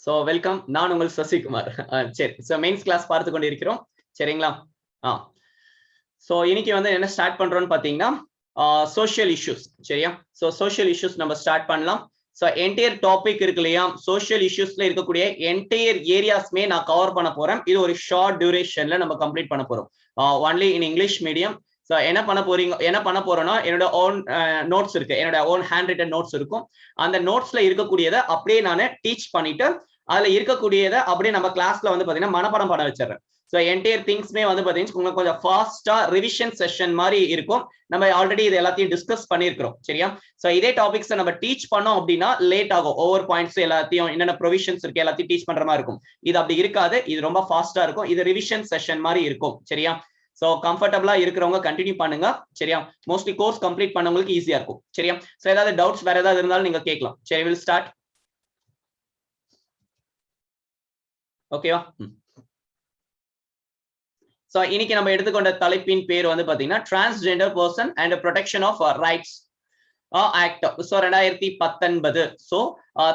So welcome. நான் உங்கள் சசிகுமார். சரி, சோ மெயின்ஸ் கிளாஸ் பார்த்து கொண்டு இருக்கிறோம். சரிங்களா? சோ இன்னைக்கு வந்து என்ன ஸ்டார்ட் பண்றோம்னு பாத்தீங்கன்னா சோஷியல் இஷ்யூஸ். சரியா? சோ சோஷியல் இஷ்யூஸ் நம்ம ஸ்டார்ட் பண்ணலாம். சோ என்டையர் டாபிக் இருக்கு இல்லையா, சோஷியல் இஷ்யூஸ்ல இருக்கக்கூடிய என்டையர் ஏரியாஸ்மே நான் கவர் பண்ண போறேன். இது ஒரு ஷார்ட் டியூரேஷன்ல நம்ம கம்ப்ளீட் பண்ண போறோம். Only in English medium. So என்ன பண்ண போறோம்னா, என்னோட ஓன் நோட்ஸ் இருக்கு, என்னோட ஓன் ஹேண்ட் ரிட்டன் நோட்ஸ் இருக்கும். அந்த நோட்ஸ்ல இருக்கக்கூடியதை அப்படியே நான் டீச் பண்ணிட்டு அதுல இருக்கக்கூடியதை அப்படியே நம்ம கிளாஸ்ல வந்து பாத்தீங்கன்னா மனப்பாடம் பண்ண வச்சிடறேன். சோ என்டையர் திங்ஸ்மே வந்து பாத்தீங்கன்னா கொஞ்சம் ஃபாஸ்டா ரிவிஷன் செஷன் மாதிரி இருக்கும். நம்ம ஆல்ரெடி இது எல்லாத்தையும் டிஸ்கஸ் பண்ணிருக்கிறோம். சரியா? சோ இதே டாபிக்ஸ் நம்ம டீச் பண்ணோம் அப்படின்னா லேட் ஆகும். ஓவர் பாயிண்ட்ஸ் எல்லாத்தையும் என்னென்ன ப்ரொவிஷன்ஸ் இருக்கு எல்லாத்தையும் டீச் பண்ற மாதிரி இருக்கும். இது அப்படி இருக்காது. இது ரொம்ப ஃபாஸ்டா இருக்கும். இது ரிவிஷன் செஷன் மாதிரி இருக்கும். சரியா? சோ கம்ஃபர்டபிளா இருக்கிறவங்க கண்டினியூ பண்ணுங்க. சரியா? மோஸ்ட்லி கோர்ஸ் கம்ப்ளீட் பண்ணவங்களுக்கு ஈஸியா இருக்கும். சரியா? சோ ஏதாவது டவுட்ஸ் வேற ஏதாவது இருந்தாலும் நீங்க கேட்கலாம். சரி, வில் ஸ்டார்ட். ஓகேவா? சோ இன்னைக்கு நம்ம எடுத்துக்கொண்ட தலைப்பின் பேர் வந்து பாத்தீங்கன்னா transgender person and protection of rights act. So 2019. So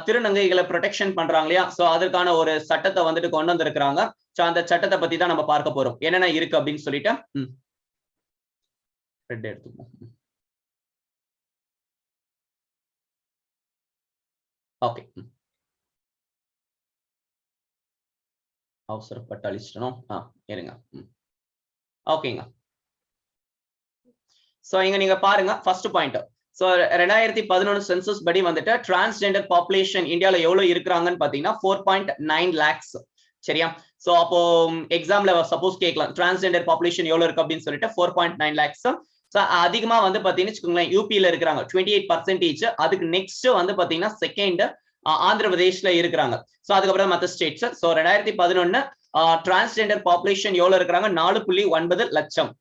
திருநங்கைகளை ப்ரொடெக்ஷன் பண்றாங்க இல்லையா, சோ அதற்கான ஒரு சட்டத்தை வந்துட்டு கொண்டு வந்திருக்கிறாங்க. சோ அந்த சட்டத்தை பத்தி தான் நம்ம பார்க்க போறோம், என்னென்ன இருக்கு அப்படின்னு சொல்லிட்டு. ஓகே, அவசரப்பட்டு அழிச்சிட்டோம். இருங்க. ஓகேங்க. சோ இங்க நீங்க பாருங்க, ஃபர்ஸ்ட் பாயிண்ட். சோ 2011 சென்சஸ் படி வந்துட்டு டிரான்ஸ்ஜெண்டர் பாப்புலேஷன் இந்தியால எவ்வளவு இருக்கிறாங்கன்னு பாத்தீங்கன்னா 4.9 lakhs. சரியா? சோ அப்போ எக்ஸாம்ல சப்போஸ் கேட்கலாம் டிரான்ஸ்ஜெண்டர் பாப்புலேஷன் எவ்வளவு இருக்கு அப்படின்னு சொல்லிட்டு 4.9 lakhs. சோ அதிகமா வந்து பாத்தீங்கன்னா வச்சுக்கோங்களேன் யூபில இருக்கிறாங்க 28%. அதுக்கு நெக்ஸ்ட் வந்து பாத்தீங்கன்னா செகண்ட் ஆந்திர பிரதேஷ்ல இருக்கிறாங்க. சோ அதுக்கப்புறம் மற்ற ஸ்டேட்ஸ். சோ 2011 டிரான்ஸ்ஜெண்டர் பாப்புலேஷன் எவ்வளவு இருக்கிறாங்க, 4.9 லட்சம்.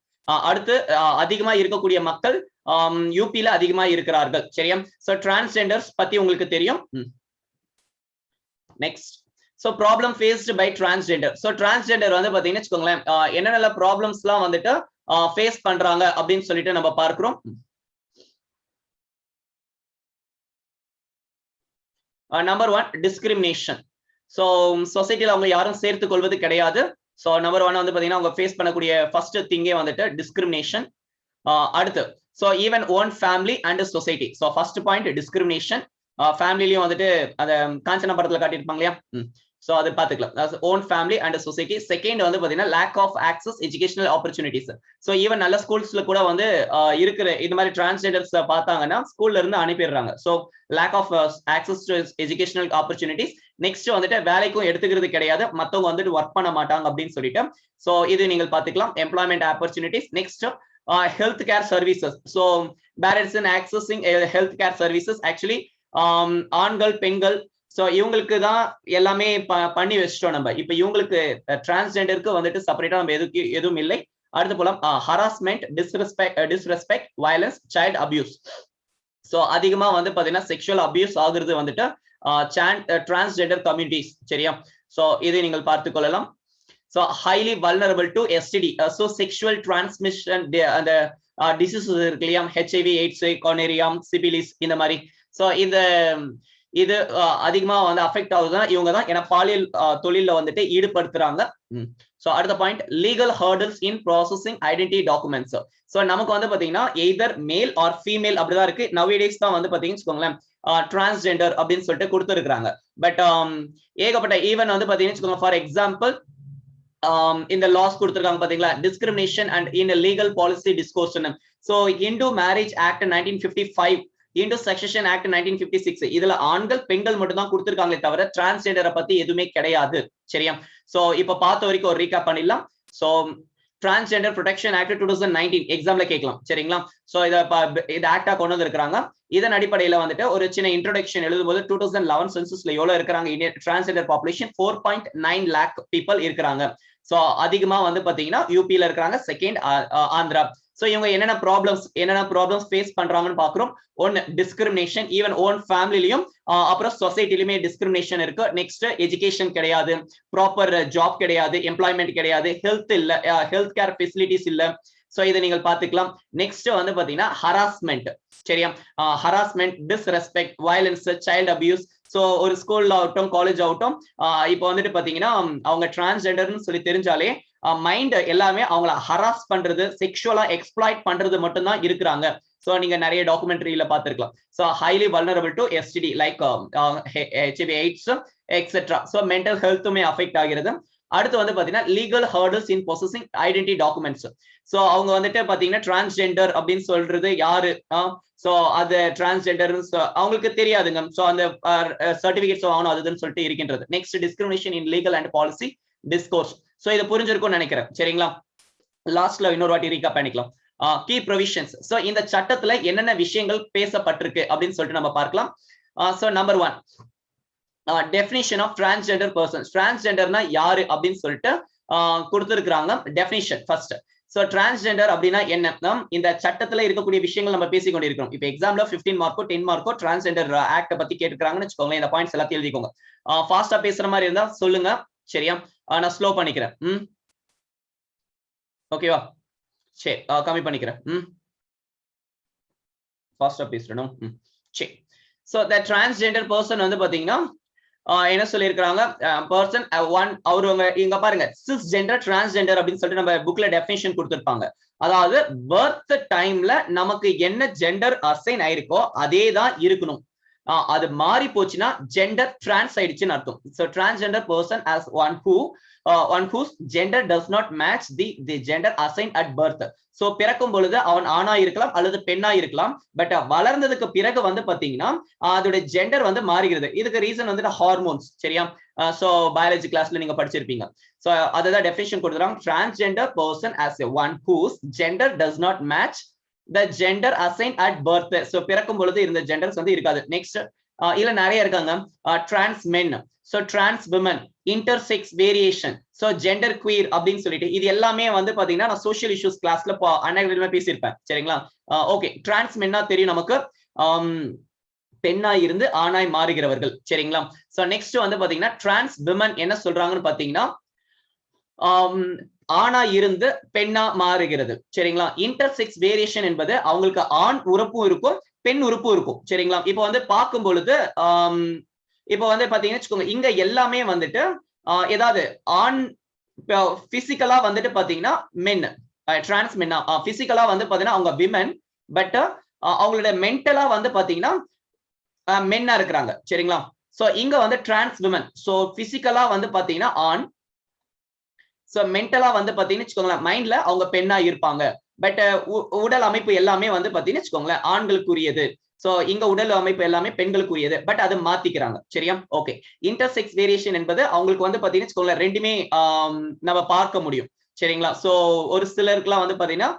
அடுத்து அதிகமா இருக்கக்கூடிய மக்கள் யூபில அதிகமா இருக்கிறார்கள். சரியா? சோ டிரான்ஸ்ஜெண்டர்ஸ் பத்தி உங்களுக்கு தெரியும். Next. So problem faced by transgender. So transgender வந்து பாத்தீங்கன்னா வச்சுக்கோங்களேன் என்னென்ன ப்ராப்ளம்ஸ் எல்லாம் வந்துட்டு ஃபேஸ் பண்றாங்க அப்படின்னு சொல்லிட்டு நம்ம பார்க்கிறோம். Number 1, discrimination. சோ சொசைட்டில அவங்க யாரும் சேர்த்துக் கொள்வது கிடையாது. சோ நம்பர் 1 வந்து பாத்தீங்கன்னா அவங்க ஃபேஸ் பண்ணக்கூடிய ஃபர்ஸ்ட் திங்கே வந்துட்டு டிஸ்கிரிமினேஷன். அடுத்து so even own family and society. So first point discrimination. ஃபேமிலிலயும் வந்துட்டு அத காஞ்சனா படத்துல காட்டியிருப்பாங்க இல்லையா, சோ அது பாத்துக்கலாம். Own family and society. Second வந்து பாத்தீங்கன்னா lack of access educational opportunities. So even நல்ல ஸ்கூல்ஸ்ல கூட வந்து இருக்கிற இந்த மாதிரி டிரான்ஸ்ஜெண்டர்ஸ் பார்த்தாங்கன்னா ஸ்கூல்ல இருந்து அனுப்பிடுறாங்க. So lack of access to educational opportunities. Next வந்துட்டு வேலைக்கும் எடுத்துக்கிறது கிடையாது, மத்தவங்க வந்துட்டு ஒர்க் பண்ண மாட்டாங்க அப்படின்னு சொல்லிட்டு. சோ இது நீங்கள் பாத்துக்கலாம், employment opportunities. Next health care services. So parents இன் accessing health care services. Actually ஆண்கள் பெண்கள் சோ இவங்களுக்கு தான் எல்லாமே பண்ணி வச்சிட்டோம் நம்ம. இப்ப இவங்களுக்கு டிரான்ஸ்ஜெண்டருக்கு வந்துட்டு செப்பரேட்டா நம்ம எதுவும் இல்லை. அடுத்து போலாம் harassment, disrespect, violence, child abuse. So அதிகமா வந்து பாத்தீங்கன்னா செக்ஷுவல் அபியூஸ் ஆகுறது வந்துட்டு டிரான்ஸ்ஜெண்டர் கம்யூனிட்டிஸ். சரியா? சோ இதை நீங்கள் பார்த்துக் கொள்ளலாம். So highly vulnerable to STD. So sexual transmission அந்த diseases இருக்கு இல்லையா, HIV, AIDS, gonorrhea, syphilis இந்த மாதிரி. சோ இது அதிகமா வந்து அஃபெக்ட் ஆகுதுன்னா இவங்க தான், ஏன்னா பாலியல் தொழில வந்துட்டு ஈடுபடுத்துறாங்க. சோ அடுத்த பாயிண்ட், லீகல் ஹர்டல்ஸ் இன் ப்ராசஸிங் ஐடென்டிட்டி டாக்குமெண்ட்ஸ். சோ நமக்கு வந்து பாத்தீங்கன்னா எய்தர் மேல் ஆர் ஃபீமேல் அப்படிதான் இருக்கு. நவடேஸ் தான் வந்து பாத்தீங்கன்னு வச்சுக்கோங்களேன் டிரான்ஸ்ஜெண்டர் அப்படின்னு சொல்லிட்டு கொடுத்துருக்காங்க. பட் ஏகப்பட்ட ஈவன் வந்து பாத்தீங்கன்னு வச்சுக்கோங்க, ஃபார் எக்ஸாம்பிள் இந்த லாஸ் கொடுத்திருக்காங்க பாத்தீங்களா, discrimination and in legal policy discourse. So Hindu marriage act 1955, Hindu succession act 1956. இதுல ஆண்கள் பெண்கள் மட்டும் தான் கொடுத்திருக்காங்களே தவிர டிரான்ஸ்ஜெண்டரை பத்தி எதுவுமே கிடையாது. சரியா? சோ இப்ப பார்த்த வரைக்கும் ஒரு ரீகேப் பண்ணிடலாம். சோ டிரான்ஸ்ஜெண்டர் ப்ரொடெக்ஷன் ஆக்ட் 2019 எக்ஸாம்ல கேட்கலாம். சரிங்களா? சோ இத ஆக்டா கொண்டு வந்திருக்காங்க. இதன் அடிப்படையில வந்துட்டு ஒரு சின்ன இன்ட்ரோடக்ஷன் எழுதும்போது 2011 சென்சஸ்ல எவ்வளவு இருக்கிறாங்க Indian transgender population 4.9 lakh people இருக்கிறாங்க. சோ அதிகமா வந்து பாத்தீங்கன்னா யூபில இருக்கிறாங்க, செகண்ட் ஆந்திரா. சோ இவங்க என்னென்ன ப்ராப்ளம்ஸ் ஃபேஸ் பண்றாங்கன்னு பாக்குறோம். ஒன்னு டிஸ்கிரிமினேஷன், ஈவன் ஓன் ஃபேமிலிலயும் அப்புறம் சொசைட்டிலுமே டிஸ்கிரிமினேஷன் இருக்கு. நெக்ஸ்ட் எஜுகேஷன் கிடையாது, ப்ராப்பர் ஜாப் கிடையாது, எம்ப்ளாய்மெண்ட் கிடையாது, ஹெல்த் இல்ல, ஹெல்த் கேர் ஃபெசிலிட்டிஸ் இல்ல. சோ இதை நீங்கள் பாத்துக்கலாம். நெக்ஸ்ட் வந்து பாத்தீங்கன்னா ஹராஸ்மெண்ட், சரியா? Harassment, disrespect, violence, child abuse. So ஒரு ஸ்கூல்ல ஆகட்டும், காலேஜ் ஆகட்டும், இப்போ வந்துட்டு பாத்தீங்கன்னா அவங்க டிரான்ஸ்ஜெண்டர்னு சொல்லி தெரிஞ்சாலே மைண்ட் எல்லாமே அவங்கள ஹராஸ் பண்றது, செக்ஷுவலா எக்ஸ்ப்ளாய்ட் பண்றது மட்டும் தான் இருக்கிறாங்க. சோ நீங்க நிறைய டாக்குமெண்ட்ரியில பாத்துருக்கலாம். So highly vulnerable to STD like HIV, AIDS, etcetera. So mental ஹெல்த்துமே அஃபெக்ட் ஆகிறது. அடுத்து வந்து பாத்தீங்கன்னா legal hurdles in possessing identity documents. So அவங்க வந்துட்டு பாத்தீங்கன்னா டிரான்ஸ்ஜெண்டர் அப்படின்னு சொல்றது யாரு, சோ அது டிரான்ஸ்ஜெண்டர் அவங்களுக்கு தெரியாதுங்க. சோ அந்த சர்டிபிகேட்ஸ் வாங்கணும் அதுன்னு சொல்லிட்டு இருக்கின்றது. Next discrimination in legal and policy discourse. So இது புரிஞ்சிருக்கும்னு நினைக்கிறேன், சரிங்களா? லாஸ்ட்ல இன்னொரு வாட்டி ரீகேப் பண்ணிக்கலாம். Key provisions. சோ இந்த சட்டத்துல என்னென்ன விஷயங்கள் பேசப்பட்டிருக்கு அப்படின்னு சொல்லிட்டு நம்ம பார்க்கலாம். So number 1, definition of transgender persons. டிரான்ஸ்ஜெண்டர்னா யாரு அப்படின்னு சொல்லிட்டு கொடுத்திருக்காங்க. Definition first. சோ டிரான்ஸ்ஜெண்டர் அப்படின்னா என்ன, இந்த சட்டத்துல இருக்கக்கூடிய விஷயங்கள் நம்ம பேசிக் கொண்டிருக்கிறோம். இப்போ எக்ஸாம்ல 15 மார்க்கோ 10 மார்க்கோ டிரான்ஸ்ஜெண்டர் ஆக்ட பத்தி கேட்டுக்கிறாங்கன்னு வச்சுக்கோங்க. இந்த பாயிண்ட்ஸ் எல்லாத்தையும் எழுதிக்கோங்க. ஃபாஸ்டா பேசுற மாதிரி இருந்தா சொல்லுங்க, சரியா? நான் ஸ்லோ பண்ணிக்கிறேன். ஓகேவா? சரி, கம்மி பண்ணிக்கிறேன். ஃபாஸ்டா பேசணும். சரி. சோ த டிரான்ஸ்ஜெண்டர் பர்சன் வந்து பாத்தீங்கன்னா என்ன சொல்லியிருக்காங்க, பர்சன் அவருங்க இங்க பாருங்க, சிஸ் ஜெண்டர், டிரான்ஸ்ஜெண்டர் அப்படின்னு சொல்லிட்டு நம்ம புக்ல டெஃபினிஷன் கொடுத்திருப்பாங்க. அதாவது பர்த் டைம்ல நமக்கு என்ன ஜெண்டர் அசைன் ஆயிருக்கோ அதே தான் இருக்கணும். அது மாறி போச்சுன்னா ஜெண்டர் டிரான்ஸ் ஆயிடுச்சுன்னு அர்த்தம். So transgender person as one whose gender does not match the gender assigned at birth. So பிறக்கும் பொழுது அவன் ஆணா இருக்கலாம் அல்லது பெண்ணா இருக்கலாம். பட் வளர்ந்ததுக்கு பிறகு வந்து பாத்தீங்கன்னா அதோட ஜெண்டர் வந்து மாறுகிறது. இதுக்கு ரீசன் வந்து ஹார்மோன்ஸ், சரியா? சோ பயாலஜி கிளாஸ்ல நீங்க படிச்சிருப்பீங்க. சோ அதுதான் டெஃபினிஷன் கொடுக்குறாங்க. Transgender person as one whose gender does not match the gender assigned at birth. So பிறக்கும் பொழுது இருந்த ஜெண்டர்ஸ் வந்து இருக்காது. நெக்ஸ்ட் இதுல நிறைய இருக்காங்க. Trans men, so trans women, intersex variation, so gender queer அப்படின்னு சொல்லிட்டு இது எல்லாமே வந்து பாத்தீங்கன்னா நான் சோஷியல் இஷ்யூஸ் கிளாஸ்ல அன்னைக்கு பேசியிருப்பேன், சரிங்களா? ஓகே, டிரான்ஸ் மென்னா தெரியும் நமக்கு, பெண்ணாய் இருந்து ஆணாய் மாறுகிறவர்கள், சரிங்களா? சோ நெக்ஸ்ட் வந்து பாத்தீங்கன்னா டிரான்ஸ் விமன் என்ன சொல்றாங்கன்னு பாத்தீங்கன்னா ஆணா இருந்து பெண்ணா மாறுகிறது, சரிங்களா? இன்டர்செக்ஸ் வேரியேஷன் என்பது அவங்களுக்கு ஆண் உறுப்பும் இருக்கும், பெண் உறுப்பும் இருக்கும், சரிங்களா? இப்போ வந்து பார்க்கும் பொழுது இப்போ வந்து பாத்தீங்கன்னா வச்சுக்கோங்க, இங்க எல்லாமே வந்துட்டு ஏதாவது ஆண் பிசிக்கலா வந்துட்டு பாத்தீங்கன்னா மென், டிரான்ஸ் மென்னா பிசிக்கலா வந்து பாத்தீங்கன்னா அவங்க விமன், பட் அவங்களோட மென்டலா வந்து பாத்தீங்கன்னா மென்னா இருக்கிறாங்க, சரிங்களா? சோ இங்க வந்து டிரான்ஸ் விமன், சோ பிசிக்கலா வந்து பாத்தீங்கன்னா ஆண், சோ மென்டலா வந்து பாத்தீங்கன்னு வச்சுக்கோங்களேன் மைண்ட்ல அவங்க பெண்ணா இருப்பாங்க. பட் உடல் அமைப்பு எல்லாமே வந்து பாத்தீங்கன்னு வச்சுக்கோங்களேன் ஆண்களுக்குரியது. சோ இங்க உடல் அமைப்பு எல்லாமே பெண்களுக்குரியது. பட் அதை மாத்திக்கிறாங்க, சரியா? ஓகே. இன்டர்செக்ஸ் வேரியேஷன் என்பது அவங்களுக்கு வந்து பாத்தீங்கன்னு வச்சுக்கோங்களேன் ரெண்டுமே நம்ம பார்க்க முடியும், சரிங்களா? சோ ஒரு சிலருக்குலாம் வந்து பாத்தீங்கன்னா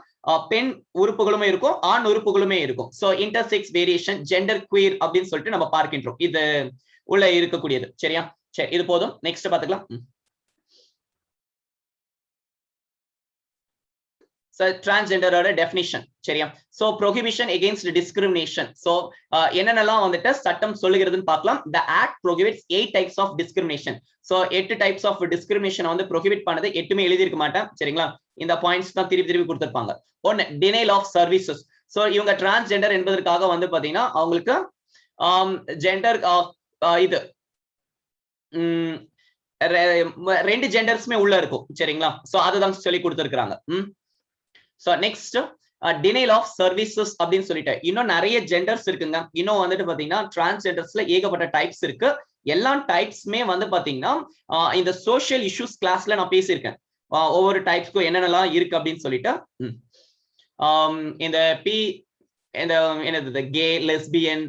பெண் உறுப்புகளுமே இருக்கும், ஆண் உறுப்புகளுமே இருக்கும். So intersex variation, gender queer அப்படின்னு சொல்லிட்டு நம்ம பார்க்கின்றோம். இது உள்ள இருக்கக்கூடியது, சரியா? சரி, இது போதும். நெக்ஸ்ட் பாத்துக்கலாம். டிரான்ஸ்ஜெண்டரோட டெஃபினிஷன், சரியா? So prohibition against discrimination. So என்னென்னலாம் வந்துட்டு சட்டம் சொல்லுகிறதுன்னு பார்க்கலாம். The act prohibits 8 types of discrimination. So 8 types of discrimination வந்து ப்ரோஹிபிட் பண்ணது 8மே எழுதி இருக்க மாட்டேன், சரிங்களா? இந்த பாயிண்ட்ஸ் தான் திருப்பி திருப்பி கொடுத்திருப்பாங்க. 1, டினைல் ஆஃப் சர்வீசஸ். சோ இவங்க டிரான்ஸ்ஜெண்டர் என்பதற்காக வந்து பாத்தீங்கன்னா அவங்களுக்கு ஜெண்டர் இது 2 ஜெண்டர்ஸ்மே உள்ள இருக்கும், சரிங்களா? சோ அதுதான் சொல்லி கொடுத்திருக்காங்க. So next denial of services அப்படின்னு சொல்லிட்டு இன்னும் நிறைய ஜெண்டர்ஸ் இருக்குங்க. இன்னும் வந்துட்டு பாத்தீங்கன்னா டிரான்ஸ்ஜெண்டர்ஸ்ல ஏகப்பட்ட டைப்ஸ் இருக்கு. எல்லா டைப்ஸ்மே வந்து பாத்தீங்கன்னா இந்த சோஷியல் இஷ்யூஸ் கிளாஸ்ல நான் பேசியிருக்கேன். ஒவ்வொரு டைப்ஸ்க்கும் என்னென்னலாம் இருக்கு அப்படின்னு சொல்லிட்டு இந்த என்னது கே, லெஸ்பியன்,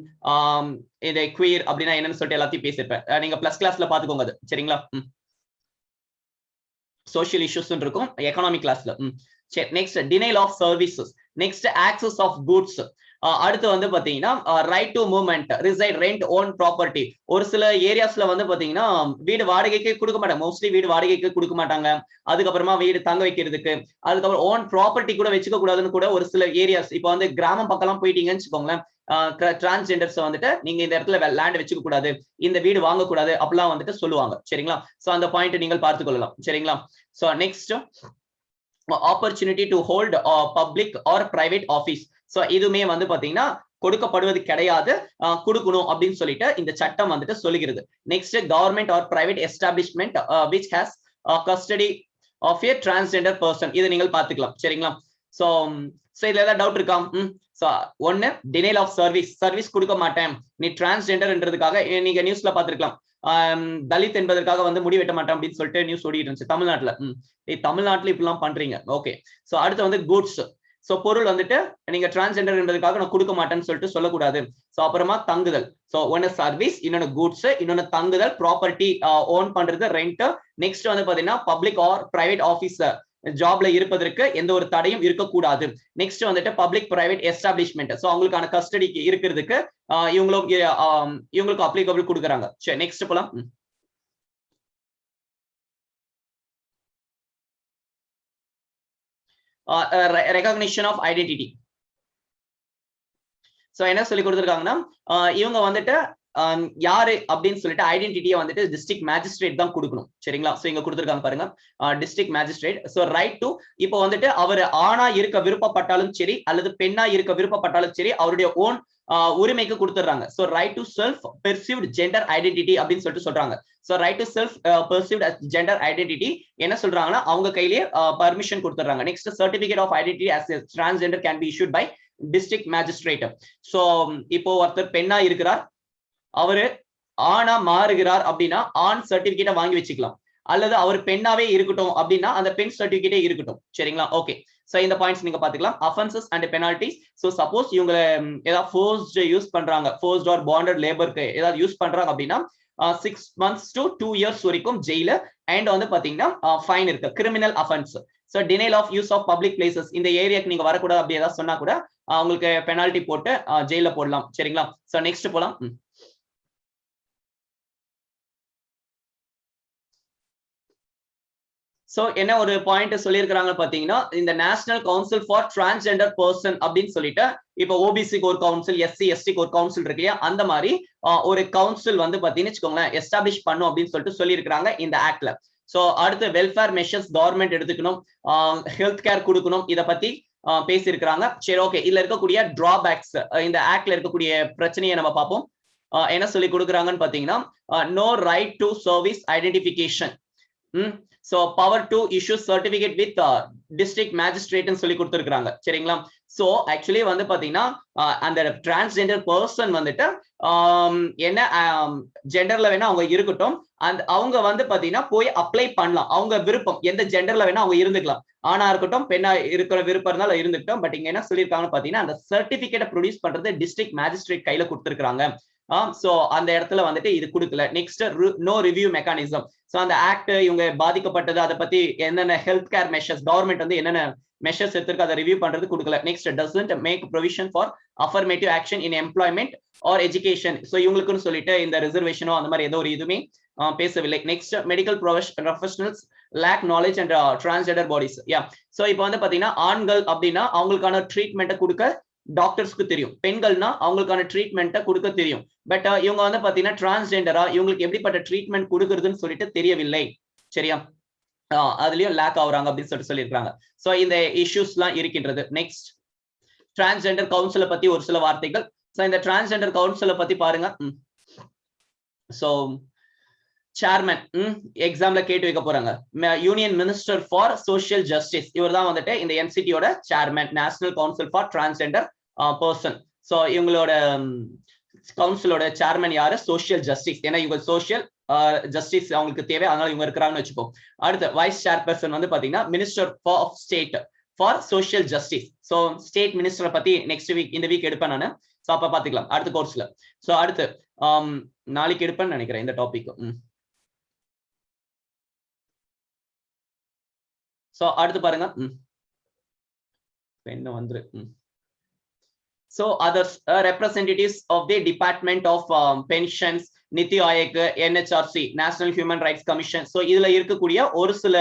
இந்த குயர் அப்படின்னா என்னன்னு சொல்லிட்டு எல்லாத்தையும் பேசியிருப்பேன். நீங்க பிளஸ் கிளாஸ்ல பாத்துக்கோங்க அது, சரிங்களா? சோஷியல் இஷ்யூஸ் இருக்கும் எக்கனாமிக் கிளாஸ்ல. சரி, next denial of services. Next access of goods. அடுத்து வந்து பாத்தீங்கன்னா right to movement, reside, rent, own property. ஒரு சில ஏரியாஸ்ல வந்து பாத்தீங்கன்னா வீடு வாடகைக்கு கொடுக்க மாட்டாங்க, மோஸ்ட்லி வீடு வாடகைக்கு கொடுக்க மாட்டாங்க. அதுக்கப்புறமா வீடு தங்க வைக்கிறதுக்கு, அதுக்கப்புறம் ஓன் ப்ராப்பர்ட்டி கூட வச்சுக்க கூடாதுன்னு கூட ஒரு சில ஏரியாஸ். இப்போ வந்து கிராமம் பக்கம்லாம் போயிட்டீங்கன்னு வச்சுக்கோங்களேன், டிரான்ஸ்ஜெண்டர்ஸ் வந்துட்டு நீங்க இந்த இடத்துல லேண்ட் வச்சுக்க கூடாது, இந்த வீடு வாங்கக்கூடாது அப்படிலாம் வந்துட்டு சொல்லுவாங்க, சரிங்களா? சோ அந்த பாயிண்ட் நீங்கள் பார்த்துக் கொள்ளலாம், சரிங்களா? So next opportunity to hold public or private office. So இதுமே வந்து பாத்தீங்கன்னா கொடுக்கப்படுவது கிடையாது, கொடுக்கணும் அப்படின்னு சொல்லிட்டு இந்த சட்டம் வந்துட்டு சொல்லுகிறது. Next government R private establishment which has custody of a transgender person. இதை நீங்கள் பார்த்துக்கலாம். சரிங்களா? சோ இதுல ஏதாவது டவுட் இருக்கா? சோ ஒன்னு டினைல் ஆஃப் சர்வீஸ் கொடுக்க மாட்டேன், நீ டிரான்ஸ்ஜெண்டர்ன்றதுக்காக நீங்க நியூஸ்ல பாத்துருக்கலாம். தலித் என்பதற்காக வந்து முடி வெட்ட மாட்டேன் அப்படின்னு சொல்லிட்டு நியூஸ் ஓடிட்டு இருந்துச்சு தமிழ்நாட்டுல. தமிழ்நாட்டுல இப்படிலாம் பண்றீங்க. ஓகே. சோ அடுத்து வந்து குட்ஸ். சோ பொருள் வந்துட்டு நீங்க டிரான்ஸ்ஜெண்டர் என்பதற்காக நான் கொடுக்க மாட்டேன்னு சொல்லிட்டு சொல்லக்கூடாது. சோ அப்புறமா தங்குதல். சோ ஒன்னு சர்வீஸ், இன்னொன்னு குட்ஸ், இன்னொன்னு தங்குதல், ப்ராப்பர்ட்டி ஓன் பண்றது, ரெண்ட். நெக்ஸ்ட் வந்து பாத்தீங்கன்னா பப்ளிக் ஆர் பிரைவேட் ஆபீசர் ஜாப்ல இருப்பதற்கு எந்த ஒரு தடையும் இருக்கக்கூடாது. நெக்ஸ்ட் வந்துட்டு பப்ளிக் பிரைவேட் எஸ்டாப்ளிஷ்மெண்ட். சோ அவங்களுக்கான கஸ்டடிக்கு இருக்கிறதுக்கு இவங்களுக்கு அப்ளிகபிள் கொடுக்குறாங்க. சரி நெக்ஸ்ட் போலாம். Recognition of identity. சோ என்ன சொல்லி கொடுத்துருக்காங்கன்னா இவங்க வந்துட்டு யாரு அப்படின்னு சொல்லிட்டு ஐடென்டிட்டியை வந்துட்டு டிஸ்ட்ரிக்ட் மேஜிஸ்ட்ரேட் தான் கொடுக்கணும். சரிங்களா? சோ இங்க கொடுத்துருக்காங்க பாருங்க, district magistrate. So right to, இப்போ வந்துட்டு அவர் ஆணா இருக்க விருப்பப்பட்டாலும் சரி அல்லது பெண்ணா இருக்க விருப்பப்பட்டாலும் சரி அவருடைய ஓன் உரிமைக்கு கொடுத்துறாங்க. So right to self perceived gender identity அப்படின்னு சொல்லிட்டு சொல்றாங்க. So right to self perceived gender identity என்ன சொல்றாங்கன்னா அவங்க கையிலேயே பர்மிஷன் கொடுத்துறாங்க. Next certificate of identity as a transgender can be issued by district magistrate. So இப்போ ஒருத்தர் பெண்ணா இருக்கிறார், அவரு ஆணா மாறுகிறார் அப்படின்னா ஆண் சர்டிபிகேட்டை வாங்கி வச்சுக்கலாம், அல்லது அவர் பெண்ணாவே இருக்கட்டும் அப்படின்னா அந்த பெண் சர்டிபிகேட்டே இருக்கட்டும். சரிங்களா? ஓகே. சோ இந்த பாயிண்ட்ஸ் நீங்க பாத்துக்கலாம். Offences and penalties. So suppose இவங்க ஏதாவது ஃபோர்ஸ்ட் யூஸ் பண்றாங்க, ஃபோர்ஸ்ட் ஆர் பாண்டட் லேபருக்கு ஏதாவது யூஸ் பண்றாங்க அப்படின்னா 6 months to 2 years வரைக்கும் ஜெயில, அண்ட் வந்து பாத்தீங்கன்னா ஃபைன் இருக்கு, criminal offence. So denial of use of public places, இந்த ஏரியாக்கு நீங்க வரக்கூடாது அப்படி ஏதாவது சொன்னா கூட உங்களுக்கு பெனால்டி போட்டு ஜெயில போடலாம். சரிங்களா? சோ நெக்ஸ்ட் போலாம். சோ என்ன ஒரு பாயிண்ட் சொல்லியிருக்கிறாங்க பாத்தீங்கன்னா இந்த national council for transgender person அப்படின்னு சொல்லிட்டு இப்போ ஓபிசிக்கு ஒரு கவுன்சில், எஸ்சி எஸ்டிக்கு ஒரு கவுன்சில் இருக்கு இல்லையா, அந்த மாதிரி ஒரு கவுன்சில் வந்து பாத்தீங்கன்னு வச்சுக்கோங்களேன் எஸ்டாப்ளிஷ் பண்ணும் அப்படின்னு சொல்லிட்டு சொல்லியிருக்காங்க இந்த ஆக்ட்ல. சோ அடுத்து வெல்ஃபேர் மெஷர்ஸ் கவர்மெண்ட் எடுத்துக்கணும், ஹெல்த் கேர் கொடுக்கணும், இதை பத்தி பேசியிருக்கிறாங்க. சரி ஓகே. இதுல இருக்கக்கூடிய டிராபேக்ஸ், இந்த ஆக்ட்ல இருக்கக்கூடிய பிரச்சனையை நம்ம பார்ப்போம். என்ன சொல்லி கொடுக்குறாங்கன்னு பாத்தீங்கன்னா no right to service identification. So power to issue certificate with district magistrate சொல்லி கொடுத்துருக்காங்க. சரிங்களா? சோ ஆக்சுவலி வந்து பாத்தீங்கன்னா அந்த டிரான்ஸ்ஜெண்டர் பர்சன் வந்துட்டு என்ன ஜெண்டர்ல வேணா அவங்க இருக்கட்டும், அவங்க வந்து பாத்தீங்கன்னா போய் அப்ளை பண்ணலாம், அவங்க விருப்பம் எந்த ஜெண்டர்ல வேணா அவங்க இருந்துக்கலாம், ஆணா இருக்கட்டும் பெண்ணா இருக்கிற விருப்பம் இருந்தாலும் இருந்துட்டோம். பட் இங்க என்ன சொல்லியிருக்காங்கன்னு பாத்தீங்கன்னா அந்த சர்டிபிகேட்டை ப்ரொடியூஸ் பண்றது டிஸ்ட்ரிக்ட் மேஜிஸ்ட்ரேட் கையில கொடுத்துருக்காங்க. சோ அந்த இடத்துல வந்துட்டு இது கொடுக்கல. Next no review mechanism. So அந்த ஆக்ட் இவங்க பாதிக்கப்பட்டது, அதை பத்தி என்னென்ன ஹெல்த் கேர் மெஷர்ஸ் கவர்மெண்ட் வந்து என்னென்ன மெஷர்ஸ் எடுத்திருக்கு அதை ரிவ்யூ பண்றது கொடுக்கல. Next doesn't make provision for affirmative action in employment or education. So இவங்களுக்குன்னு சொல்லிட்டு இந்த ரிசர்வேஷனோ அந்த மாதிரி ஏதோ ஒரு இதுவுமே பேசவில்லை. Next medical professionals lack knowledge and transgender bodies. So இப்போ வந்து பாத்தீங்கன்னா ஆண்கள் அப்படின்னா அவங்களுக்கான ட்ரீட்மெண்ட்டை கொடுக்க டாக்டர்ஸ்க்கு தெரியும், பெண்கள்னா அவங்களுக்கான ட்ரீட்மெண்ட்டை கொடுக்க தெரியும். பட் இவங்க வந்து பாத்தீங்கன்னா டிரான்ஸ்ஜெண்டரா இவங்களுக்கு எப்படிப்பட்ட ட்ரீட்மெண்ட் கொடுக்குறதுன்னு சொல்லிட்டு தெரியவில்லை. சரியா? அதுலயும் லேக் ஆகுறாங்க அப்படின்னு சொல்லிட்டு சொல்லியிருக்காங்க. சோ இந்த இஷ்யூஸ் எல்லாம் இருக்கின்றது. நெக்ஸ்ட் டிரான்ஸ்ஜெண்டர் கவுன்சிலை பத்தி ஒரு சில வார்த்தைகள். சோ இந்த டிரான்ஸ்ஜெண்டர் கவுன்சிலை பத்தி பாருங்க. சோ சேர்மன் எக்ஸாம்ல கேட்டு வைக்க போறாங்க, union minister for social justice, இவர் தான் வந்துட்டு இந்த என்சிடியோட chairman, national council for transgender person. So இவங்களோட கவுன்சிலோட சேர்மன் யாரு? Social justice. ஏன்னா இவங்க சோசியல் ஜஸ்டிஸ் அவங்களுக்கு தேவை, அதனால இவங்க இருக்கிறாங்கன்னு வச்சுப்போம். அடுத்து வைஸ் சேர்பர்சன் வந்து பாத்தீங்கன்னா minister of state for social justice. So state மினிஸ்டரை பத்தி நெக்ஸ்ட் வீக் இந்த வீக் எடுப்பேன் நானு. சோ அப்ப பாத்துக்கலாம் அடுத்த கோர்ஸ்ல. சோ அடுத்து நாளைக்கு எடுப்பேன்னு நினைக்கிறேன் இந்த டாபிக். சோ அடுத்து பாருங்க. என்ன வந்துரு. So others representatives of the Department of Pensions, Niti Aayog, NHRC, National Human Rights Commission. So இதுல இருக்கக்கூடிய ஒரு சில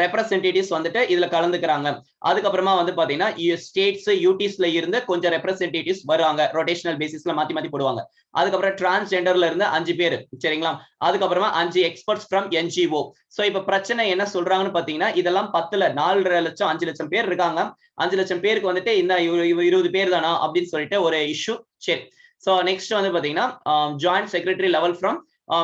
ரெப்ரசன்டேட்டிவ்ஸ் வந்துட்டு இதுல கலந்துக்கிறாங்க. அதுக்கப்புறமா வந்து பாத்தீங்கன்னா ஸ்டேட்ஸ் யூடிஸ்ல இருந்து கொஞ்சம் ரெப்ரசன்டேட்டிவ்ஸ் வருவாங்க, ரொட்டேஷனல் பேசிஸ்ல மாத்தி மாத்தி போடுவாங்க. அதுக்கப்புறம் டிரான்ஸ்ஜெண்டர்ல இருந்து 5 பேர், சரிங்களா. அதுக்கப்புறமா 5 எக்ஸ்பர்ட்ஸ் ஃப்ரம் NGO. சோ இப்ப பிரச்சனை என்ன சொல்றாங்கன்னு பாத்தீங்கன்னா இதெல்லாம் 10ல 4.5 லட்சம் 5 லட்சம் பேர் இருக்காங்க. 5 லட்சம் பேருக்கு வந்துட்டு இந்த 20 பேர் தானா அப்படின்னு சொல்லிட்டு ஒரு இஷ்யூ. சரி, சோ நெக்ஸ்ட் வந்து பாத்தீங்கன்னா joint secretary level from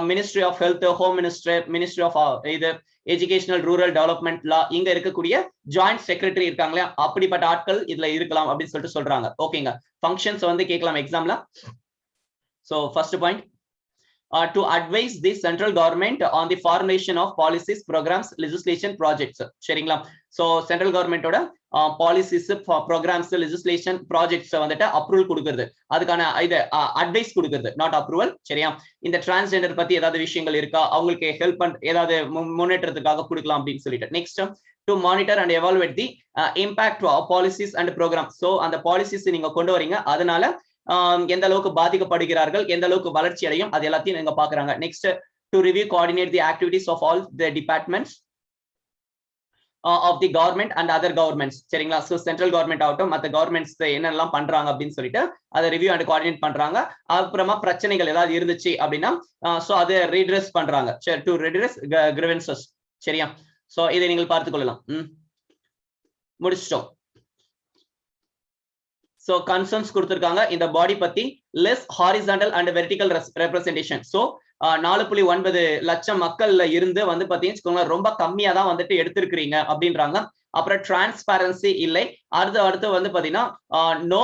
ministry of health, home minister, ministry of இது எஜுகேஷனல் ரூரல் டெவலப்மெண்ட் லா, இங்க இருக்கக்கூடிய ஜாயிண்ட் செக்ரட்டரி இருக்காங்களே அப்படிப்பட்ட ஆட்கள் இதுல இருக்கலாம் அப்படின்னு சொல்லிட்டு சொல்றாங்க. ஓகேங்க, ஃபங்க்ஷன்ஸ் வந்து கேட்கலாம் எக்ஸாம்ல. So first point, to advise the central government on the formulation of policies, programs, legislation, projects. சரிங்களா. சோ சென்ட்ரல் கவர்மெண்டோட பாலிசிஸ், ப்ரோக்ராம்ஸ், லெஜிஸ்லேஷன், ப்ராஜெக்ட்ஸ் வந்துட்டு அப்ரூவல் கொடுக்கிறது, அதுக்கான இது அட்வைஸ் கொடுக்கிறது, நாட் அப்ரூவல். சரியா. இந்த டிரான்ஸ்ஜெண்டர் பத்தி ஏதாவது விஷயங்கள் இருக்கா, அவங்களுக்கு ஹெல்ப் ஏதாவது முன்னேற்றத்துக்காக கொடுக்கலாம் அப்படின்னு சொல்லிட்டு. Next, to monitor and evaluate the impact of policies and programs. So அந்த பாலிசிஸ் நீங்க கொண்டு வரீங்க, அதனால எந்த அளவுக்கு பாதிக்கப்படுகிறார்கள், எந்த அளவுக்கு வளர்ச்சி அடையும், அது எல்லாத்தையும் நீங்க பாக்குறாங்க. Next, to review, coordinate the activities of all the departments of the government and other governments. சரிங்களா. சோ சென்ட்ரல் கவர்மெண்ட் ஆகட்டும், மற்ற கவர்மெண்ட்ஸ் என்னெல்லாம் பண்றாங்க அப்படின்னு சொல்லிட்டு அதை ரிவ்யூ அண்ட் கோஆர்டினேட் பண்றாங்க. அப்புறமா பிரச்சனைகள் ஏதாவது இருந்துச்சு அப்படின்னா சோ அதை ரீட்ரெஸ் பண்றாங்க. சரி, டு ரெட்ரெஸ் கிரிவென்சஸ். சரியா. சோ இதை நீங்கள் பார்த்துக் கொள்ளலாம். முடிச்சிட்டோம். சோ கன்சர்ன்ஸ் கொடுத்திருக்காங்க இந்த பாடி பத்தி. Less horizontal and vertical representation. So 4.9 லட்சம் மக்கள்ல இருந்து வந்து பாத்தீங்கன்னா ரொம்ப கம்மியா தான் வந்துட்டு எடுத்திருக்கிறீங்க அப்படின்றாங்க. அப்புறம் டிரான்ஸ்பரன்சி இல்லை. அடுத்து வந்து பாத்தீங்கன்னா no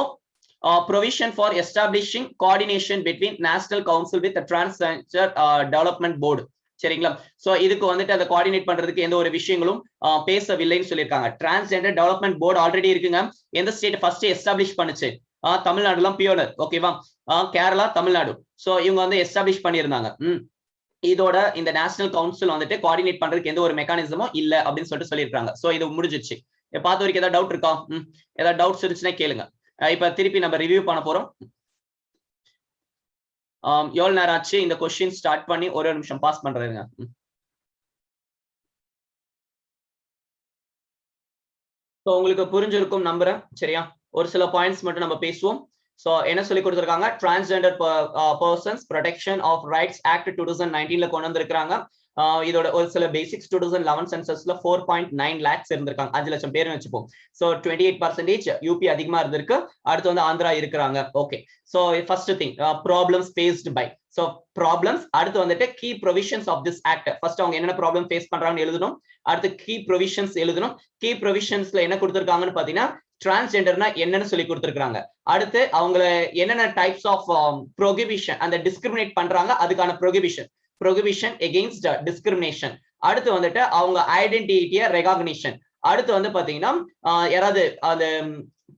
provision for establishing coordination between national council with transgender development board. சரிங்களா. சோ இதுக்கு வந்துட்டு அதை கோஆர்டினேட் பண்றதுக்கு எந்த ஒரு விஷயங்களும் பேசவில்லைன்னு சொல்லியிருக்காங்க. டிரான்ஸ்ஜெண்டர் டெவலப்மெண்ட் போர்டு ஆல்ரெடி இருக்குங்க. எந்த ஸ்டேட் ஃபர்ஸ்ட் எஸ்டாப்ளிஷ் பண்ணுச்சு? தமிழ்நாடுலாம் பியோனர். ஓகேவா. கேரளா, தமிழ்நாடு. சோ இவங்க வந்து எஸ்டாப்ளிஷ் பண்ணியிருந்தாங்க. இதோட இந்த நேஷனல் கவுன்சில் வந்துட்டு கோஆர்டினேட் பண்றதுக்கு எந்த ஒரு மெக்கானிசமும் இல்ல அப்படின்னு சொல்லிட்டு சொல்லியிருக்காங்க. சோ இது முடிஞ்சிச்சு. பார்த்த வரைக்கும் ஏதாவது டவுட் இருக்கா? ஏதாவது டவுட்ஸ் இருந்துச்சுன்னா கேளுங்க. இப்ப திருப்பி நம்ம ரிவ்யூ பண்ண போறோம். எவ்வளவு நேரம் ஆச்சு இந்த கொஸ்டின் ஸ்டார்ட் பண்ணி? ஒரு நிமிஷம் பாஸ் பண்றதுங்க. உங்களுக்கு புரிஞ்சிருக்கும் நம்புறேன். சரியா. ஒரு சில பாயிண்ட்ஸ் மட்டும் நம்ம பேசுவோம். சோ என்ன சொல்லி கொடுத்திருக்காங்க? Transgender persons protection of rights act 2019ல கொண்டு வந்திருக்காங்க. இதோட ஒரு சில பேசிக்ஸ் 2011 சென்சஸ்ல 4.9 lakhs இருந்திருக்காங்க. 5 லட்சம் பேர் வச்சுப்போம். சோ 28% யூபி அதிகமா இருந்திருக்கு. அடுத்து வந்து ஆந்திரா இருக்கிறாங்க. Okay. So first thing, problems faced by. So problems, அடுத்து வந்துட்டு key provisions of this act. First அவங்க என்னென்ன ப்ராப்ளம் ஃபேஸ் பண்றாங்கன்னு எழுதணும். அடுத்து கீ ப்ரொவிஷன்ஸ் எழுதணும். கீ ப்ரொவிஷன்ஸ்ல என்ன கொடுத்திருக்காங்கன்னு பாத்தீங்கன்னா டிரான்ஸ்ஜெண்டர்னா என்னன்னு சொல்லி கொடுத்திருக்காங்க. அடுத்து அவங்க என்னென்ன டைப்ஸ் ஆஃப் ப்ரொஹிபிஷன், அந்த டிஸ்கிரிமினேட் பண்றாங்க, அதுக்கான ப்ரொஹிபிஷன் எகெயின்ஸ்ட் டிஸ்கிரிமினேஷன். அடுத்து வந்துட்டு அவங்க ஐடென்டிட்டிய ரெகக்னிஷன். அடுத்து வந்து பாத்தீங்கன்னா யாராவது அது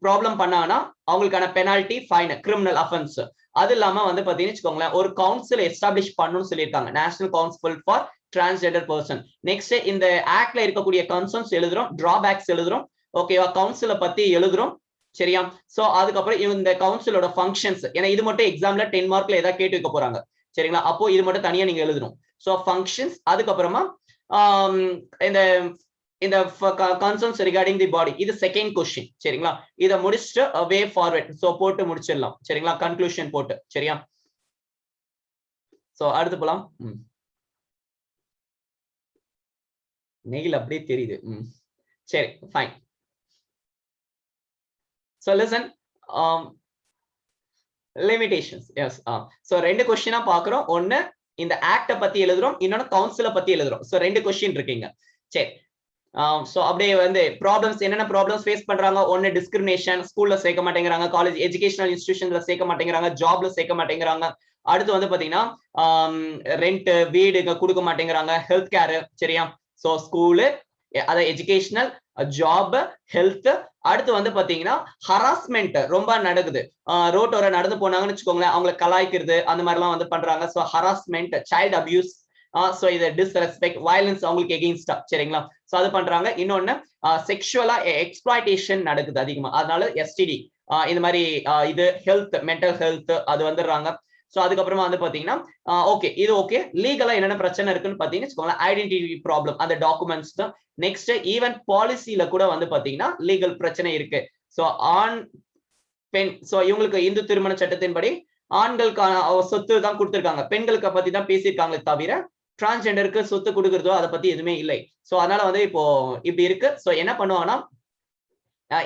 ப்ராப்ளம் பண்ணாங்கன்னா அவங்களுக்கான பெனால்டி, ஃபைன், கிரிமினல் அஃபென்ஸ். அது இல்லாம வந்து பாத்தீங்கன்னு வச்சுக்கோங்களேன், ஒரு கவுன்சில் எஸ்டாப்ளிஷ் பண்ணணும்னு சொல்லியிருக்காங்க, national council for transgender person. Next இந்த ஆக்ட்ல இருக்கக்கூடிய கன்சர்ன்ஸ் எழுதுறோம், டிராபேக்ஸ் எழுதுறோம். ஓகேவா. கவுன்சிலை பத்தி எழுதுறோம். சரியா. சோ அதுக்கப்புறம் இந்த கவுன்சிலோட ஃபங்க்ஷன்ஸ், ஏன்னா இது மட்டும் எக்ஸாம்ல 10 மார்க்ல ஏதாவது கேட்டு வைக்க போறாங்க. சரிங்களா. அப்போ இது மட்டும் தனியா நீங்க எழுதணும். சோ ஃபங்க்ஷன்ஸ், அதுக்கப்புறமா இந்த இந்த கன்சர்ன்ஸ் ரிகார்டிங் தி பாடி, இது செகண்ட் கொஸ்டின். சரிங்களா. இதை முடிச்சுட்டு வே ஃபார்வர்ட் சோ போட்டு முடிச்சிடலாம். சரிங்களா. கன்க்ளூஷன் போட்டு. சரியா. சோ அடுத்து போலாம். நெகில் அப்படியே தெரியுது. சரி, fine. So listen, limitations. Yes. So ரெண்டு கொஸ்டினா பாக்குறோம். ஒன்னு இந்த ஆக்ட பத்தி எழுதுறோம், இன்னொன்னு கவுன்சில பத்தி எழுதுறோம். சோ ரெண்டு கொஸ்டின் இருக்கீங்க. சரி. சோ அப்படியே வந்து ப்ராப்ளம்ஸ், என்னென்ன ப்ராப்ளம்ஸ் ஃபேஸ் பண்றாங்க? ஒன்னு டிஸ்கிரிமினேஷன், ஸ்கூல்ல சேர்க்க மாட்டேங்கிறாங்க, காலேஜ் எஜுகேஷனல் இன்ஸ்டிடியூஷன்ல சேர்க்க மாட்டேங்கிறாங்க, ஜாப்ல சேர்க்க மாட்டேங்கிறாங்க. அடுத்து வந்து பாத்தீங்கன்னா ரெண்ட், வீடு கொடுக்க மாட்டேங்கிறாங்க, ஹெல்த் கேர். சரியா. சோ ஸ்கூலு, அத எஜுகேஷனல், ஜாப், ஹெல்த். அடுத்து வந்து பாத்தீங்கன்னா ஹராஸ்மெண்ட் ரொம்ப நடக்குது. ரோட்டோர நடந்து போனாங்கன்னு வச்சுக்கோங்களேன், அவங்களை கலாய்க்கிறது அந்த மாதிரி எல்லாம் வந்து பண்றாங்க. So harassment, child abuse, so இது டிஸ்ரெஸ்பெக்ட், வயலன்ஸ் அவங்களுக்கு எகெயின்ஸ்டா. சரிங்களா. சோ அது பண்றாங்க. இன்னொன்னு செக்ஷுவலா எக்ஸ்ப்ளாய்டேஷன் நடக்குது அதிகமா, அதனால எஸ்டிடி இந்த மாதிரி இது ஹெல்த், மென்டல் ஹெல்த் அது வந்துடுறாங்க. சோ அதுக்கப்புறமா வந்து பாத்தீங்கன்னா ஓகே இது ஓகே. லீகலா என்னென்ன பிரச்சனை இருக்குன்னு பாத்தீங்கன்னா ஐடென்டிட்டி ப்ராப்ளம் அந்த டாக்குமெண்ட்ஸ் தான். நெக்ஸ்ட் ஈவன் பாலிசில கூட வந்து பாத்தீங்கன்னா லீகல் பிரச்சனை இருக்கு. சோ ஆண் பெண் சோ இவங்களுக்கு இந்து திருமண சட்டத்தின்படி ஆண்களுக்கான சொத்து தான் கொடுத்திருக்காங்க, பெண்களுக்கு பத்தி தான் பேசியிருக்காங்களே தவிர டிரான்ஸ்ஜெண்டருக்கு சொத்து கொடுக்கறதோ அதை பத்தி எதுவுமே இல்லை. சோ அதனால வந்து இப்போ இப்படி இருக்கு. சோ என்ன பண்ணுவாங்கன்னா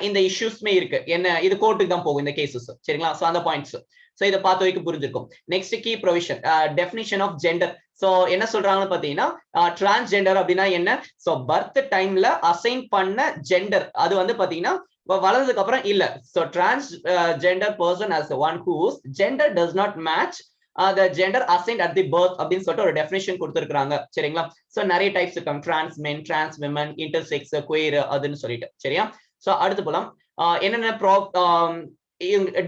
இந்த இஷ்யூஸ்மே இருக்கு. என்ன இது கோர்ட்டுக்கு தான் போகும் இந்த கேசஸ், சரிங்களா? சோ அந்த பாயிண்ட்ஸ் சோ இத பார்த்த வரைக்கும் புரிஞ்சிருக்கும். Next key provision definition of gender. So என்ன சொல்றாங்கன்னு பாத்தீங்கன்னா டிரான்ஸ்ஜெண்டர் அப்படின்னா என்ன? சோ பர்த் டைம்ல அசைன் பண்ண ஜெண்டர் அது வந்து பாத்தீங்கன்னா வளர்ந்ததுக்கு அப்புறம் இல்ல. So transgender person as one whose gender does not match the gender assigned at the birth அப்படின்னு சொல்லிட்டு ஒரு டெஃபினிஷன் கொடுத்திருக்காங்க, சரிங்களா? சோ நிறைய டைப்ஸ் இருக்காங்க, trans men, trans women, intersex, queer அதுன்னு சொல்லிட்டு, சரியா? சோ அடுத்து போலாம். என்னென்ன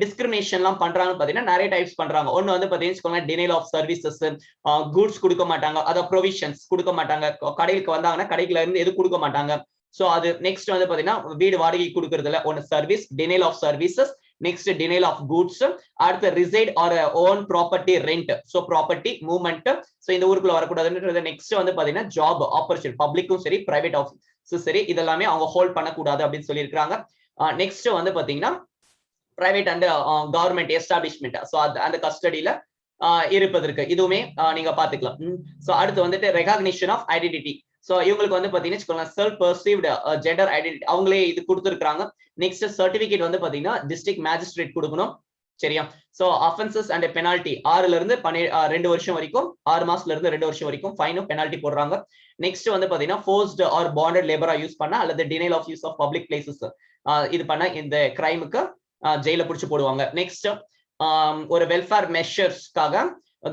டிஸ்கிரிமினேஷன் எல்லாம் பண்றாங்கன்னு பாத்தீங்கன்னா நிறைய டைப்ஸ் பண்றாங்க. ஒன்னு வந்து பாத்தீங்கன்னா டினைல் ஆஃப் சர்வீசஸ், குட்ஸ் கொடுக்க மாட்டாங்க, அத ப்ரொவிஷன்ஸ் கொடுக்க மாட்டாங்க, கடைக்கு வந்தாங்கன்னா கடைக்குல இருந்து எது கொடுக்க மாட்டாங்க. சோ அது நெக்ஸ்ட் வந்து பாத்தீங்கன்னா வீடு வாடகை கொடுக்கறதுல ஒன்னு service, denial of services, next denial of goods, அடுத்து reside or own property rent, so property movement, so இந்த ஊருக்குள்ள வரக்கூடாதுன்றது. நெக்ஸ்ட் வந்து பாத்தீங்கன்னா ஜாப் ஆப்பர்ச்சுனிட்டி, பப்ளிக்கும் சரி பிரைவேட் ஆஃபீஸ் சரி இதெல்லாமே அவங்க ஹோல்ட் பண்ணக்கூடாது அப்படின்னு சொல்லியிருக்காங்க. நெக்ஸ்ட் வந்து பாத்தீங்கன்னா private and government establishment, so அந்த கஸ்டடியில இருப்பதற்கு இதுவுமே நீங்க பாத்துக்கலாம். சோ அடுத்து வந்துட்டு ரெகக்னிஷன் ஆஃப் ஐடென்டிட்டி. சோ இவங்களுக்கு வந்து பாத்தீங்கன்னா செல்ஃப் பெர்சீவ்டு ஜெண்டர் ஐடென்டிட்டி அவங்களே இது கொடுத்திருக்காங்க. நெக்ஸ்ட் சர்டிபிகேட் வந்து பாத்தீங்கன்னா டிஸ்ட்ரிக்ட் மேஜிஸ்ட்ரேட் கொடுக்கணும், சரியா? சோ அஃபென்சஸ் அண்ட் பெனால்டி 6ல இருந்து 2 வருஷம் வரைக்கும், 6 மாசத்துல இருந்து 2 வருஷம் வரைக்கும் ஃபைனும் பெனால்டி போடுறாங்க. நெக்ஸ்ட் வந்து பாத்தீங்கன்னா ஃபோர்ஸ்ட் ஆர் பாண்டட் லேபரா யூஸ் பண்ணா அல்லது denial of use of public places இது பண்ண இந்த கிரைமுக்கு ஜெயில புடிச்சு போடுவாங்க. நெக்ஸ்ட் ஒரு வெல்ஃபேர் மெஷர்ஸ்க்காக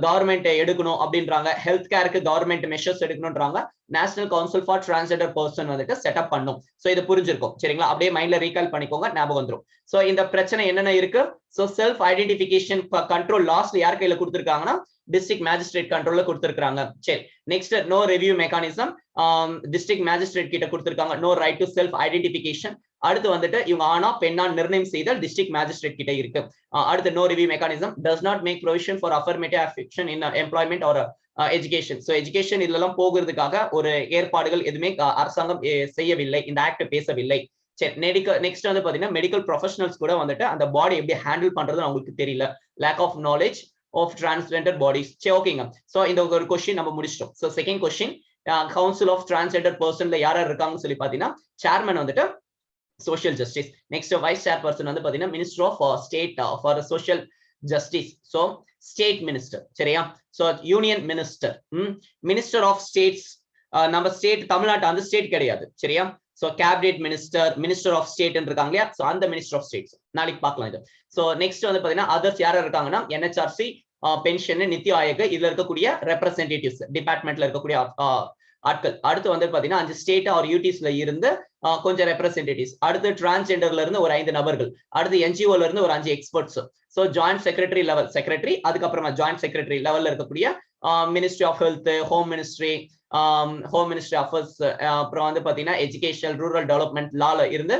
கவர்மெண்ட் எடுக்கணும் அப்படின்றாங்க. ஹெல்த் கேருக்கு கவர்மெண்ட் மெஷர்ஸ் எடுக்கணும்ன்றாங்க. National council for transgender person வந்துட்டு செட்டப் பண்ணும். சோ இது புரிஞ்சிருக்கும், சரிங்களா? அப்படியே மைண்ட்ல ரீகால் பண்ணிக்கோங்க, ஞாபகம் வந்துரும். சோ இந்த பிரச்சனை என்னென்ன இருக்கு? So self identification control lost யார் கையில கொடுத்திருக்காங்கன்னா டிஸ்ட்ரிக்ட் மேஜிஸ்ட்ரேட் கண்ட்ரோல்ல கொடுத்திருக்காங்க. சரி, next no review mechanism district magistrate கிட்ட கொடுத்திருக்காங்க. No right to self identification. அடுத்து வந்துட்டு இவங்க ஆனா பெண்ணா நிர்ணயம் செய்தல் டிஸ்ட்ரிக்ட் மேஜிஸ்ட்ரேட் கிட்ட இருக்கு. அடுத்து no review mechanism does not make provision for affirmative action in employment or education. So education இதெல்லாம் போகிறதுக்காக ஒரு ஏற்பாடுகள் எதுவுமே அரசாங்கம் செய்யவில்லை, இந்த ஆக்ட் பேசவில்லை. சரி, நெக்ஸ்ட் வந்து பாத்தீங்கன்னா மெடிக்கல் ப்ரொஃபஷனல்ஸ் கூட வந்துட்டு அந்த பாடி எப்படி ஹேண்டில் பண்றது அவங்களுக்கு தெரியல, lack of knowledge of transgender bodies. சரி, ஓகேங்க. சோ இந்த ஒரு கொஸ்டின் நம்ம முடிச்சிட்டோம். So second question, council of transgender பர்சன்ல யார் இருக்காங்கன்னு சொல்லி பாத்தீங்கன்னா சேர்மன் வந்துட்டு social justice. Next vice chairperson வந்து பாத்தீங்கன்னா minister of state for social justice. So state minister, சரியா? So union minister, minister of states. நம்ம ஸ்டேட் தமிழ்நாட்டு அந்த ஸ்டேட் கிடையாது, சரியா? So cabinet minister, minister of state இருக்காங்க இல்லையா? சோ அந்த மினிஸ்டர் ஆஃப் ஸ்டேட்ஸ் நாளைக்கு பார்க்கலாம் இது. சோ நெக்ஸ்ட் வந்து பாத்தீங்கன்னா அதர்ஸ் யாரா இருக்காங்கன்னா NHRC, பென்ஷன், நித்தி ஆயோக் இதுல இருக்கக்கூடிய ரெப்ரசன்டேட்டிவ்ஸ், டிபார்ட்மெண்ட்ல இருக்கக்கூடிய ஆட்கள். அடுத்து வந்து பாத்தீங்கன்னா 5 ஸ்டேட் ஆர் யூடிஸ்ல இருந்து கொஞ்சம் ரெப்ரசன்டேட்டிவ்ஸ். அடுத்து டிரான்ஸ்ஜெண்டர்ல இருந்து ஒரு 5 நபர்கள். அடுத்து NGOல இருந்து ஒரு 5 experts. So joint secretary level secretary, அதுக்கப்புறமா ஜாயிண்ட் செக்ரட்டரி லெவல்ல இருக்கக்கூடிய ministry of health, home ministry affairs, அப்புறம் வந்து பாத்தீங்கன்னா எஜுகேஷன், ரூரல் டெவலப்மெண்ட், லால இருந்து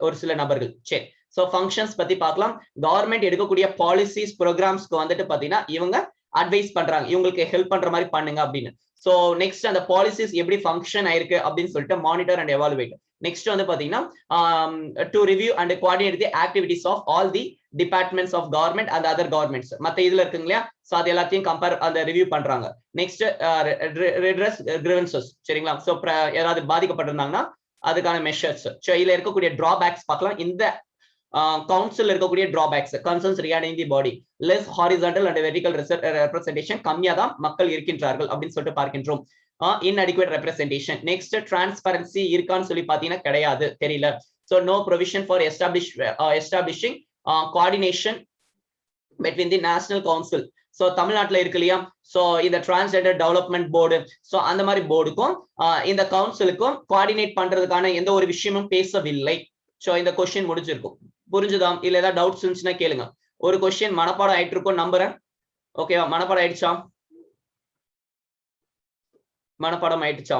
ஒரு சில நபர்கள். சரி, சோ ஃபங்க்ஷன்ஸ் பத்தி பார்க்கலாம். கவர்மெண்ட் எடுக்கக்கூடிய பாலிசிஸ் ப்ரோக்ராம்ஸ்க்கு வந்துட்டு பாத்தீங்கன்னா இவங்க அட்வைஸ் பண்றாங்க, இவங்களுக்கு ஹெல்ப் பண்ற மாதிரி பண்ணுங்க அப்படின்னு. சோ நெக்ஸ்ட் அந்த பாலிசிஸ் எப்படி ஃபங்க்ஷன் ஆயிருக்கு அப்படின்னு சொல்லிட்டு மானிட்டர் அண்ட் எவாலுவேட். நெக்ஸ்ட் வந்து பாத்தீங்கன்னா to review and coordinate the activities of all the departments of government and other governments. மத்த இதுல இருக்குங்க இல்லையா? சோ அது எல்லாத்தையும் கம்பேர் அந்த ரிவ்யூ பண்றாங்க. நெக்ஸ்ட் ரெட்ரஸ் கிரீவன்சஸ், சரிங்களா? சோ ஏதாவது பாதிக்கப்பட்டிருந்தாங்கன்னா அதுக்கான மெஷர்ஸ். சோ இதுல இருக்கக்கூடிய டிராபேக்ஸ் பார்க்கலாம். இந்த கவுன்சில் இருக்கக்கூடிய drawbacks, concerns regarding the body, less horizontal and vertical representation, கம்மியா தான் மக்கள் இருக்கின்றார்கள் அப்படின்னு சொல்லிட்டு பார்க்கின்றோம். inadequate representation. Next, transparency இருக்கான்னு சொல்லி பாத்தீங்கன்னா கிடையாது, தெரியல. So no provision for establishing coordination between the national council. So தமிழ்நாட்டுல இருக்கு இல்லையா? சோ இந்த டிரான்ஸ்ஜெண்டர் டெவலப்மெண்ட் போர்டு, சோ அந்த மாதிரி போர்டுக்கும் இந்த கவுன்சிலுக்கும் கோஆர்டினேட் பண்றதுக்கான எந்த ஒரு விஷயமும் பேசவில்லை. சோ இந்த கொஸ்டின் முடிஞ்சிருக்கும். புரிஞ்சுதா? இல்ல ஏதாவது டவுட்ஸ் இருந்துச்சுன்னா கேளுங்க. ஒரு கொஸ்டின் மனப்பாடம் ஆயிட்டு இருக்கும் நம்புறேன். ஓகேவா? மனப்பாடம் ஆயிடுச்சா? மனப்பாடம் ஆயிடுச்சா?